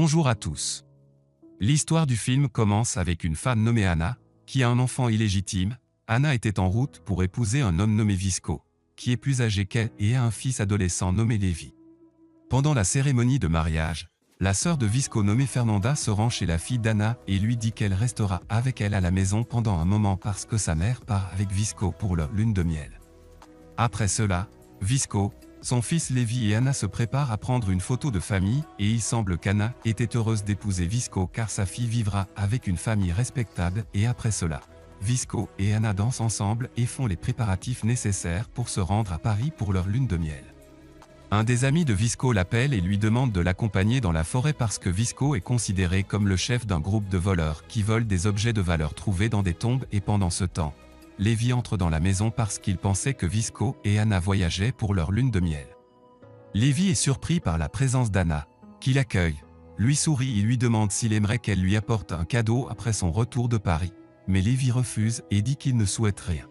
Bonjour à tous. L'histoire du film commence avec une femme nommée Anna, qui a un enfant illégitime. Anna était en route pour épouser un homme nommé Visco, qui est plus âgé qu'elle et a un fils adolescent nommé Levi. Pendant la cérémonie de mariage, la sœur de Visco nommée Fernanda se rend chez la fille d'Anna et lui dit qu'elle restera avec elle à la maison pendant un moment parce que sa mère part avec Visco pour leur lune de miel. Après cela, Visco, son fils Levi et Anna se préparent à prendre une photo de famille et il semble qu'Anna était heureuse d'épouser Visco car sa fille vivra avec une famille respectable et après cela, Visco et Anna dansent ensemble et font les préparatifs nécessaires pour se rendre à Paris pour leur lune de miel. Un des amis de Visco l'appelle et lui demande de l'accompagner dans la forêt parce que Visco est considéré comme le chef d'un groupe de voleurs qui volent des objets de valeur trouvés dans des tombes et pendant ce temps, Levi entre dans la maison parce qu'il pensait que Visco et Anna voyageaient pour leur lune de miel. Levi est surpris par la présence d'Anna, qui l'accueille, lui sourit et lui demande s'il aimerait qu'elle lui apporte un cadeau après son retour de Paris, mais Levi refuse et dit qu'il ne souhaite rien.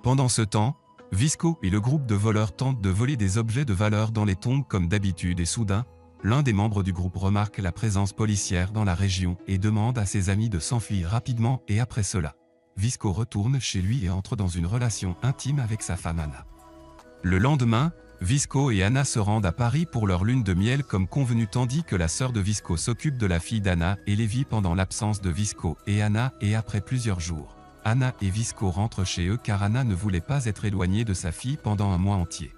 Pendant ce temps, Visco et le groupe de voleurs tentent de voler des objets de valeur dans les tombes comme d'habitude et soudain, l'un des membres du groupe remarque la présence policière dans la région et demande à ses amis de s'enfuir rapidement et après cela, Visco retourne chez lui et entre dans une relation intime avec sa femme Anna. Le lendemain, Visco et Anna se rendent à Paris pour leur lune de miel comme convenu tandis que la sœur de Visco s'occupe de la fille d'Anna et Levi pendant l'absence de Visco et Anna et après plusieurs jours. Anna et Visco rentrent chez eux car Anna ne voulait pas être éloignée de sa fille pendant un mois entier.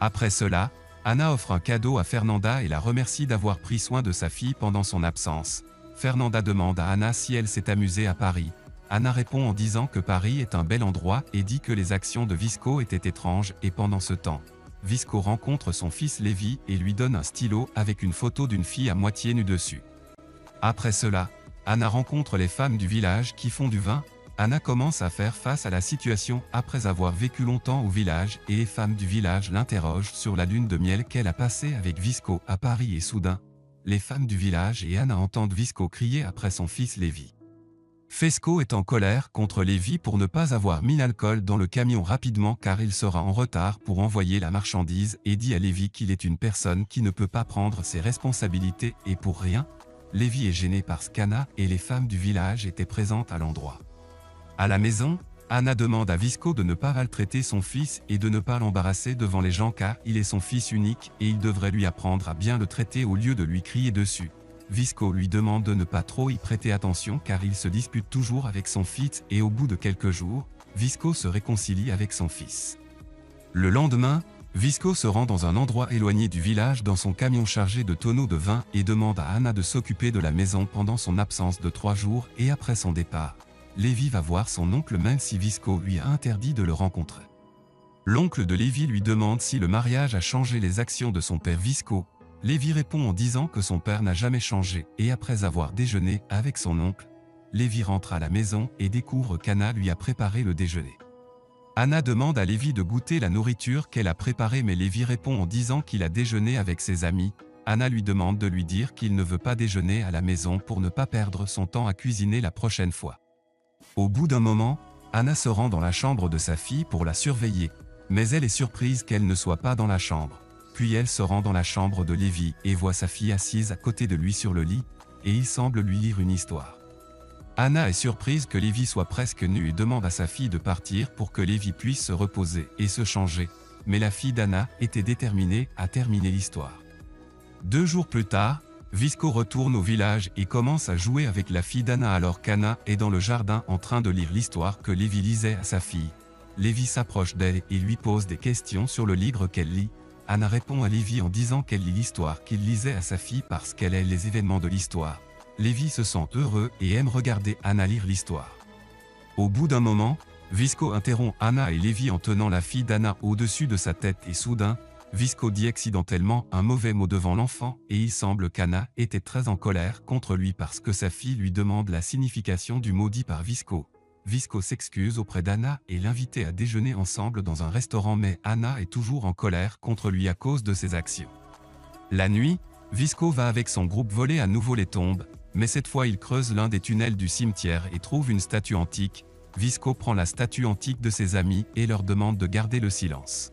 Après cela, Anna offre un cadeau à Fernanda et la remercie d'avoir pris soin de sa fille pendant son absence. Fernanda demande à Anna si elle s'est amusée à Paris. Anna répond en disant que Paris est un bel endroit et dit que les actions de Visco étaient étranges et pendant ce temps, Visco rencontre son fils Levi et lui donne un stylo avec une photo d'une fille à moitié nue dessus. Après cela, Anna rencontre les femmes du village qui font du vin. Anna commence à faire face à la situation après avoir vécu longtemps au village et les femmes du village l'interrogent sur la lune de miel qu'elle a passée avec Visco à Paris et soudain, les femmes du village et Anna entendent Visco crier après son fils Levi. Visco est en colère contre Levi pour ne pas avoir mis l'alcool dans le camion rapidement car il sera en retard pour envoyer la marchandise et dit à Levi qu'il est une personne qui ne peut pas prendre ses responsabilités et pour rien, Levi est gêné parce qu'Anna et les femmes du village étaient présentes à l'endroit. À la maison, Anna demande à Visco de ne pas maltraiter son fils et de ne pas l'embarrasser devant les gens car il est son fils unique et il devrait lui apprendre à bien le traiter au lieu de lui crier dessus. Visco lui demande de ne pas trop y prêter attention car il se dispute toujours avec son fils et au bout de quelques jours, Visco se réconcilie avec son fils. Le lendemain, Visco se rend dans un endroit éloigné du village dans son camion chargé de tonneaux de vin et demande à Anna de s'occuper de la maison pendant son absence de 3 jours et après son départ. Levi va voir son oncle même si Visco lui a interdit de le rencontrer. L'oncle de Levi lui demande si le mariage a changé les actions de son père Visco. Levi répond en disant que son père n'a jamais changé et après avoir déjeuné avec son oncle, Levi rentre à la maison et découvre qu'Anna lui a préparé le déjeuner. Anna demande à Levi de goûter la nourriture qu'elle a préparée mais Levi répond en disant qu'il a déjeuné avec ses amis. Anna lui demande de lui dire qu'il ne veut pas déjeuner à la maison pour ne pas perdre son temps à cuisiner la prochaine fois. Au bout d'un moment, Anna se rend dans la chambre de sa fille pour la surveiller, mais elle est surprise qu'elle ne soit pas dans la chambre. Puis elle se rend dans la chambre de Levi et voit sa fille assise à côté de lui sur le lit, et il semble lui lire une histoire. Anna est surprise que Levi soit presque nu et demande à sa fille de partir pour que Levi puisse se reposer et se changer, mais la fille d'Anna était déterminée à terminer l'histoire. 2 jours plus tard, Visco retourne au village et commence à jouer avec la fille d'Anna alors qu'Anna est dans le jardin en train de lire l'histoire que Levi lisait à sa fille. Levi s'approche d'elle et lui pose des questions sur le livre qu'elle lit. Anna répond à Levi en disant qu'elle lit l'histoire qu'il lisait à sa fille parce qu'elle aime les événements de l'histoire. Levi se sent heureux et aime regarder Anna lire l'histoire. Au bout d'un moment, Visco interrompt Anna et Levi en tenant la fille d'Anna au-dessus de sa tête et soudain, Visco dit accidentellement un mauvais mot devant l'enfant et il semble qu'Anna était très en colère contre lui parce que sa fille lui demande la signification du mot dit par Visco. Visco s'excuse auprès d'Anna et l'invite à déjeuner ensemble dans un restaurant mais Anna est toujours en colère contre lui à cause de ses actions. La nuit, Visco va avec son groupe voler à nouveau les tombes, mais cette fois il creuse l'un des tunnels du cimetière et trouve une statue antique. Visco prend la statue antique de ses amis et leur demande de garder le silence.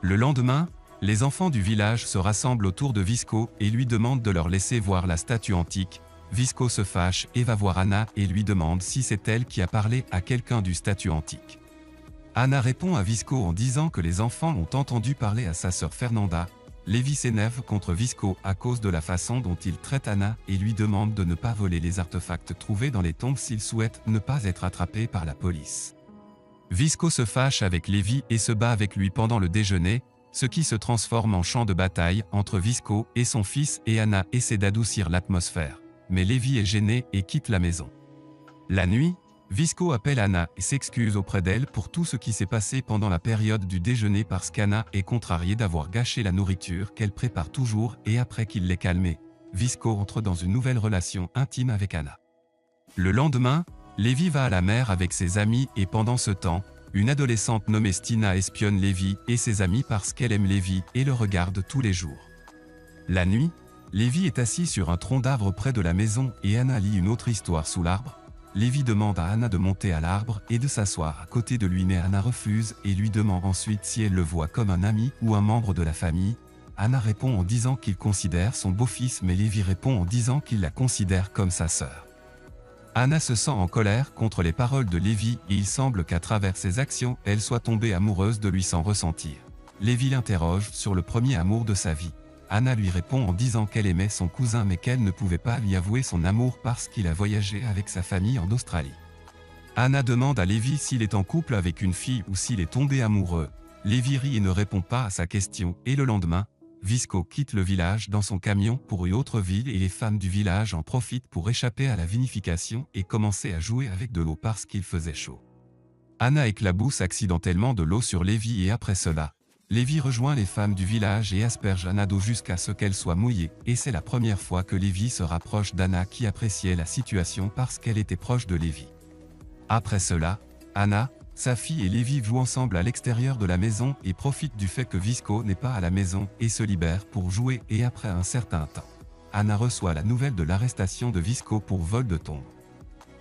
Le lendemain, Les enfants du village se rassemblent autour de Visco et lui demandent de leur laisser voir la statue antique. Visco se fâche et va voir Anna et lui demande si c'est elle qui a parlé à quelqu'un du statue antique. Anna répond à Visco en disant que les enfants ont entendu parler à sa sœur Fernanda. Lévi s'énerve contre Visco à cause de la façon dont il traite Anna et lui demande de ne pas voler les artefacts trouvés dans les tombes s'il souhaite ne pas être attrapé par la police. Visco se fâche avec Lévi et se bat avec lui pendant le déjeuner, ce qui se transforme en champ de bataille entre Visco et son fils et Anna essaie d'adoucir l'atmosphère. Mais Lévi est gêné et quitte la maison. La nuit, Visco appelle Anna et s'excuse auprès d'elle pour tout ce qui s'est passé pendant la période du déjeuner parce qu'Anna est contrariée d'avoir gâché la nourriture qu'elle prépare toujours et après qu'il l'ait calmée, Visco entre dans une nouvelle relation intime avec Anna. Le lendemain, Lévi va à la mer avec ses amis et pendant ce temps, une adolescente nommée Stina espionne Lévi et ses amis parce qu'elle aime Lévi et le regarde tous les jours. La nuit, Lévi est assis sur un tronc d'arbre près de la maison et Anna lit une autre histoire sous l'arbre. Lévi demande à Anna de monter à l'arbre et de s'asseoir à côté de lui mais Anna refuse et lui demande ensuite si elle le voit comme un ami ou un membre de la famille. Anna répond en disant qu'il considère son beau-fils mais Lévi répond en disant qu'il la considère comme sa sœur. Anna se sent en colère contre les paroles de Lévi et il semble qu'à travers ses actions, elle soit tombée amoureuse de lui sans ressentir. Lévi l'interroge sur le premier amour de sa vie. Anna lui répond en disant qu'elle aimait son cousin mais qu'elle ne pouvait pas lui avouer son amour parce qu'il a voyagé avec sa famille en Australie. Anna demande à Lévi s'il est en couple avec une fille ou s'il est tombé amoureux. Lévi rit et ne répond pas à sa question et le lendemain, Visco quitte le village dans son camion pour une autre ville et les femmes du village en profitent pour échapper à la vinification et commencer à jouer avec de l'eau parce qu'il faisait chaud. Anna éclabousse accidentellement de l'eau sur Lévi et après cela, Lévi rejoint les femmes du village et asperge Anna d'eau jusqu'à ce qu'elle soit mouillée et c'est la première fois que Lévi se rapproche d'Anna qui appréciait la situation parce qu'elle était proche de Lévi. Après cela, Anna, sa fille et Lévi jouent ensemble à l'extérieur de la maison et profitent du fait que Visco n'est pas à la maison et se libèrent pour jouer et après un certain temps, Anna reçoit la nouvelle de l'arrestation de Visco pour vol de tombe.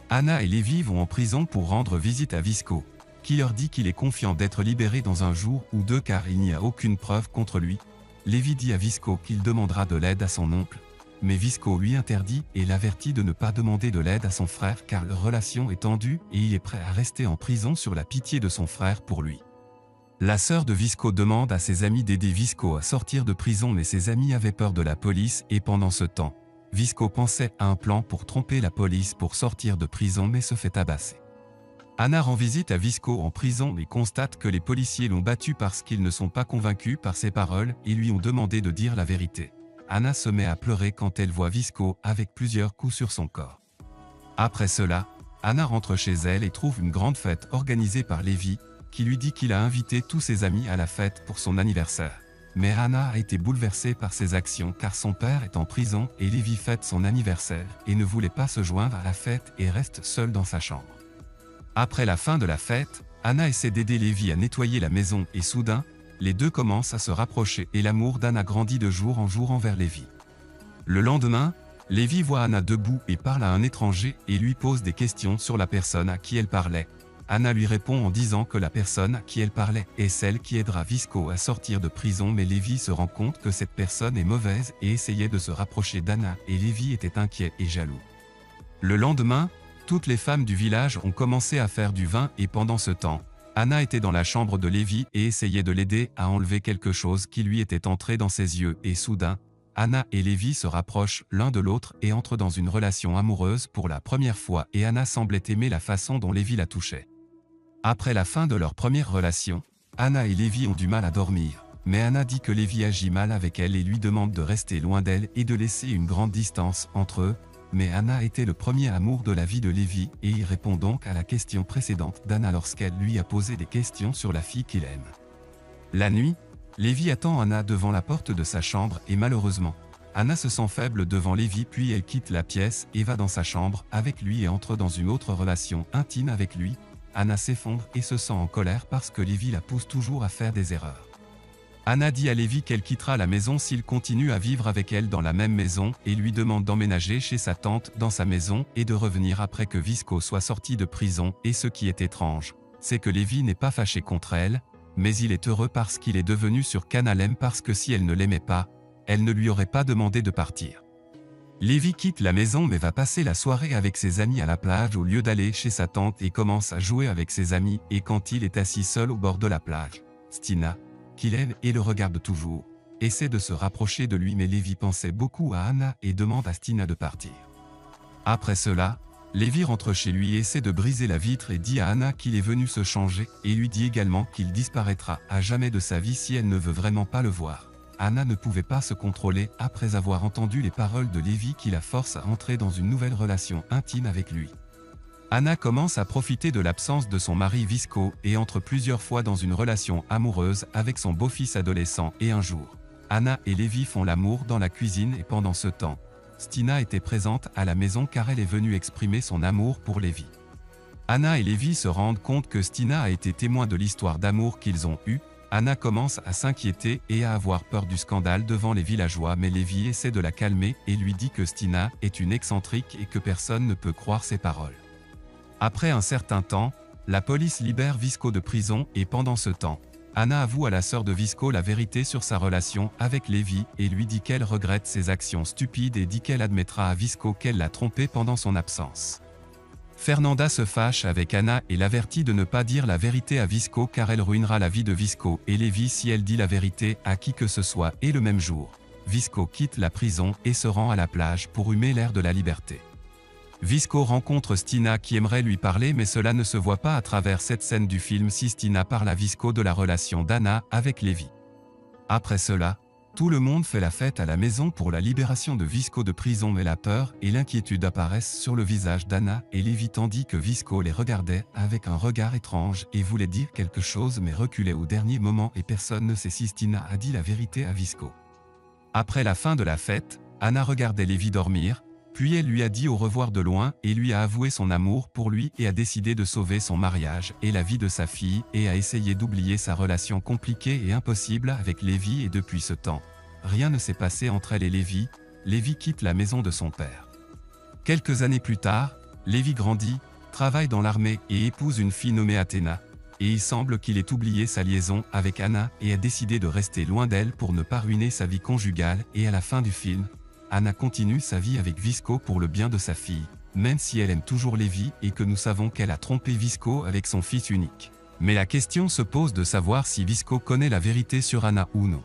Anna et Lévi vont en prison pour rendre visite à Visco, qui leur dit qu'il est confiant d'être libéré dans un jour ou deux car il n'y a aucune preuve contre lui. Lévi dit à Visco qu'il demandera de l'aide à son oncle, mais Visco lui interdit et l'avertit de ne pas demander de l'aide à son frère car leur relation est tendue et il est prêt à rester en prison sur la pitié de son frère pour lui. La sœur de Visco demande à ses amis d'aider Visco à sortir de prison mais ses amis avaient peur de la police et pendant ce temps, Visco pensait à un plan pour tromper la police pour sortir de prison mais se fait tabasser. Anna rend visite à Visco en prison et constate que les policiers l'ont battu parce qu'ils ne sont pas convaincus par ses paroles et lui ont demandé de dire la vérité. Anna se met à pleurer quand elle voit Visco avec plusieurs coups sur son corps. Après cela, Anna rentre chez elle et trouve une grande fête organisée par Lévi, qui lui dit qu'il a invité tous ses amis à la fête pour son anniversaire. Mais Anna a été bouleversée par ses actions car son père est en prison et Lévi fête son anniversaire et ne voulait pas se joindre à la fête et reste seule dans sa chambre. Après la fin de la fête, Anna essaie d'aider Lévi à nettoyer la maison et soudain, les deux commencent à se rapprocher et l'amour d'Anna grandit de jour en jour envers Lévi. Le lendemain, Lévi voit Anna debout et parle à un étranger et lui pose des questions sur la personne à qui elle parlait. Anna lui répond en disant que la personne à qui elle parlait est celle qui aidera Visco à sortir de prison mais Lévi se rend compte que cette personne est mauvaise et essayait de se rapprocher d'Anna et Lévi était inquiet et jaloux. Le lendemain, toutes les femmes du village ont commencé à faire du vin et pendant ce temps, Anna était dans la chambre de Lévi et essayait de l'aider à enlever quelque chose qui lui était entré dans ses yeux et soudain, Anna et Lévi se rapprochent l'un de l'autre et entrent dans une relation amoureuse pour la première fois et Anna semblait aimer la façon dont Lévi la touchait. Après la fin de leur première relation, Anna et Lévi ont du mal à dormir, mais Anna dit que Lévi agit mal avec elle et lui demande de rester loin d'elle et de laisser une grande distance entre eux. Mais Anna était le premier amour de la vie de Lévi et il répond donc à la question précédente d'Anna lorsqu'elle lui a posé des questions sur la fille qu'il aime. La nuit, Lévi attend Anna devant la porte de sa chambre et malheureusement, Anna se sent faible devant Lévi puis elle quitte la pièce et va dans sa chambre avec lui et entre dans une autre relation intime avec lui. Anna s'effondre et se sent en colère parce que Lévi la pousse toujours à faire des erreurs. Anna dit à Lévi qu'elle quittera la maison s'il continue à vivre avec elle dans la même maison et lui demande d'emménager chez sa tante dans sa maison et de revenir après que Visco soit sorti de prison et ce qui est étrange, c'est que Lévi n'est pas fâché contre elle, mais il est heureux parce qu'il est devenu sûr qu'Anna l'aime parce que si elle ne l'aimait pas, elle ne lui aurait pas demandé de partir. Lévi quitte la maison mais va passer la soirée avec ses amis à la plage au lieu d'aller chez sa tante et commence à jouer avec ses amis et quand il est assis seul au bord de la plage, Stina, qu'il aime et le regarde toujours, essaie de se rapprocher de lui mais Lévi pensait beaucoup à Anna et demande à Stina de partir. Après cela, Lévi rentre chez lui et essaie de briser la vitre et dit à Anna qu'il est venu se changer et lui dit également qu'il disparaîtra à jamais de sa vie si elle ne veut vraiment pas le voir. Anna ne pouvait pas se contrôler après avoir entendu les paroles de Lévi qui la force à entrer dans une nouvelle relation intime avec lui. Anna commence à profiter de l'absence de son mari Visco et entre plusieurs fois dans une relation amoureuse avec son beau-fils adolescent et un jour, Anna et Lévi font l'amour dans la cuisine et pendant ce temps, Stina était présente à la maison car elle est venue exprimer son amour pour Lévi. Anna et Lévi se rendent compte que Stina a été témoin de l'histoire d'amour qu'ils ont eue. Anna commence à s'inquiéter et à avoir peur du scandale devant les villageois mais Lévi essaie de la calmer et lui dit que Stina est une excentrique et que personne ne peut croire ses paroles. Après un certain temps, la police libère Visco de prison et pendant ce temps, Anna avoue à la sœur de Visco la vérité sur sa relation avec Lévi et lui dit qu'elle regrette ses actions stupides et dit qu'elle admettra à Visco qu'elle l'a trompé pendant son absence. Fernanda se fâche avec Anna et l'avertit de ne pas dire la vérité à Visco car elle ruinera la vie de Visco et Lévi si elle dit la vérité à qui que ce soit et le même jour, Visco quitte la prison et se rend à la plage pour humer l'air de la liberté. Visco rencontre Stina qui aimerait lui parler mais cela ne se voit pas à travers cette scène du film si Stina parle à Visco de la relation d'Anna avec Lévi. Après cela, tout le monde fait la fête à la maison pour la libération de Visco de prison mais la peur et l'inquiétude apparaissent sur le visage d'Anna et Lévi tandis que Visco les regardait avec un regard étrange et voulait dire quelque chose mais reculait au dernier moment et personne ne sait si Stina a dit la vérité à Visco. Après la fin de la fête, Anna regardait Lévi dormir, puis elle lui a dit au revoir de loin et lui a avoué son amour pour lui et a décidé de sauver son mariage et la vie de sa fille et a essayé d'oublier sa relation compliquée et impossible avec Lévi et depuis ce temps, rien ne s'est passé entre elle et Lévi. Lévi quitte la maison de son père. Quelques années plus tard, Lévi grandit, travaille dans l'armée et épouse une fille nommée Athéna, et il semble qu'il ait oublié sa liaison avec Anna et a décidé de rester loin d'elle pour ne pas ruiner sa vie conjugale et à la fin du film, Anna continue sa vie avec Visco pour le bien de sa fille, même si elle aime toujours Lévi et que nous savons qu'elle a trompé Visco avec son fils unique. Mais la question se pose de savoir si Visco connaît la vérité sur Anna ou non.